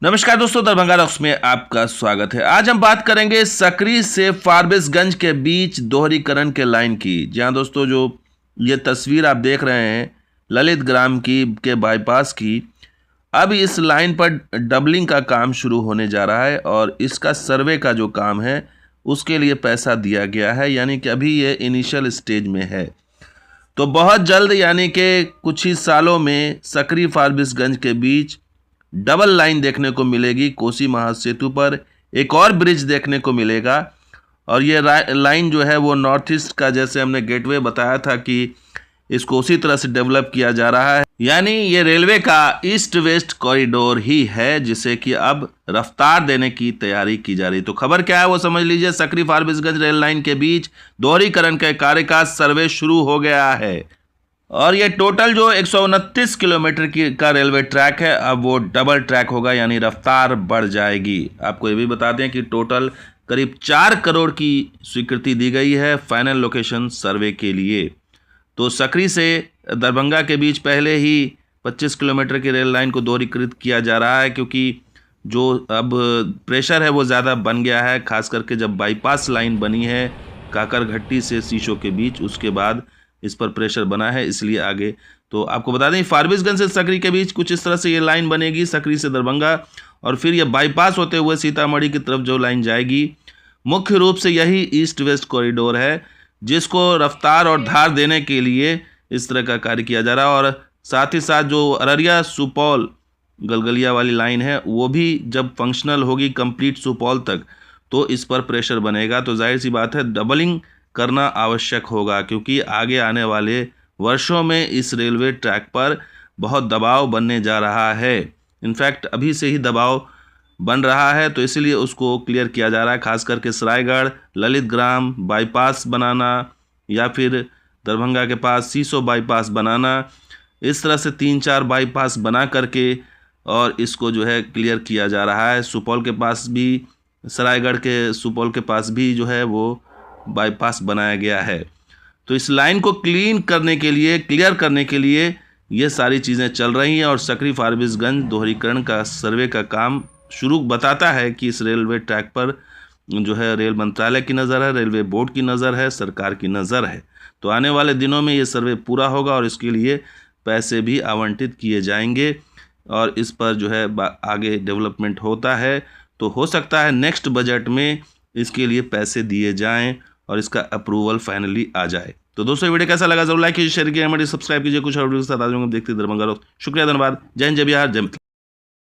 नमस्कार दोस्तों, दरभंगा रॉक्स में आपका स्वागत है। आज हम बात करेंगे सकरी से फारबिसगंज के बीच दोहरीकरण के लाइन की। जहां दोस्तों जो ये तस्वीर आप देख रहे हैं ललित ग्राम की के बाईपास की, अब इस लाइन पर डबलिंग का काम शुरू होने जा रहा है और इसका सर्वे का जो काम है उसके लिए पैसा दिया गया है, यानी कि अभी ये इनिशियल स्टेज में है। तो बहुत जल्द यानी कि कुछ ही सालों में सकरी फारबिसगंज के बीच डबल लाइन देखने को मिलेगी। कोसी महासेतु पर एक और ब्रिज देखने को मिलेगा और ये लाइन जो है वो नॉर्थ ईस्ट का, जैसे हमने गेटवे बताया था कि इसको उसी तरह से डेवलप किया जा रहा है, यानी ये रेलवे का ईस्ट वेस्ट कॉरिडोर ही है जिसे कि अब रफ्तार देने की तैयारी की जा रही। तो खबर क्या है वो समझ लीजिए। सकरी फारबिसगंज रेल लाइन के बीच दोहरीकरण के कार्य का सर्वे शुरू हो गया है और ये टोटल जो 129 किलोमीटर का रेलवे ट्रैक है अब वो डबल ट्रैक होगा, यानी रफ्तार बढ़ जाएगी। आपको ये भी बता दें कि टोटल करीब 4 करोड़ की स्वीकृति दी गई है फाइनल लोकेशन सर्वे के लिए। तो सकरी से दरभंगा के बीच पहले ही 25 किलोमीटर की रेल लाइन को दोहरीकृत किया जा रहा है, क्योंकि जो अब प्रेशर है वो ज़्यादा बन गया है, खास करके जब बाईपास लाइन बनी है काकरघट्टी से शीशों के बीच, उसके बाद इस पर प्रेशर बना है, इसलिए आगे। तो आपको बता दें फारबिसगंज से सकरी के बीच कुछ इस तरह से ये लाइन बनेगी, सकरी से दरभंगा, और फिर ये बाईपास होते हुए सीतामढ़ी की तरफ जो लाइन जाएगी। मुख्य रूप से यही ईस्ट वेस्ट कॉरिडोर है जिसको रफ्तार और धार देने के लिए इस तरह का कार्य किया जा रहा है। और साथ ही साथ जो अररिया सुपौल गलगलिया वाली लाइन है वो भी जब फंक्शनल होगी कंप्लीट सुपौल तक, तो इस पर प्रेशर बनेगा। तो जाहिर सी बात है डबलिंग करना आवश्यक होगा, क्योंकि आगे आने वाले वर्षों में इस रेलवे ट्रैक पर बहुत दबाव बनने जा रहा है। इनफैक्ट अभी से ही दबाव बन रहा है, तो इसीलिए उसको क्लियर किया जा रहा है। खास करके सरायगढ़ ललित ग्राम बाईपास बनाना या फिर दरभंगा के पास सीसो बाईपास बनाना, इस तरह से 3-4 बाईपास बना करके और इसको जो है क्लियर किया जा रहा है। सुपौल के पास भी, सरायगढ़ के सुपौल के पास भी जो है वो बाईपास बनाया गया है। तो इस लाइन को क्लीयर करने के लिए ये सारी चीज़ें चल रही हैं और सकरी फारबिसगंज दोहरीकरण का सर्वे का काम शुरू बताता है कि इस रेलवे ट्रैक पर जो है रेल मंत्रालय की नज़र है, रेलवे बोर्ड की नज़र है, सरकार की नज़र है। तो आने वाले दिनों में ये सर्वे पूरा होगा और इसके लिए पैसे भी आवंटित किए जाएंगे और इस पर जो है आगे डेवलपमेंट होता है। तो हो सकता है नेक्स्ट बजट में इसके लिए पैसे दिए जाएं और इसका अप्रूवल फाइनली आ जाए। तो दोस्तों वीडियो कैसा लगा जरूर लाइक कीजिए, शेयर कीजिए, हमारे सब्सक्राइब कीजिए। कुछ और वीडियो के साथ आज हम देखते हैं दरभंगा रॉक्स। शुक्रिया, धन्यवाद। जय हिंद, जय बिहार, जय मिथिला।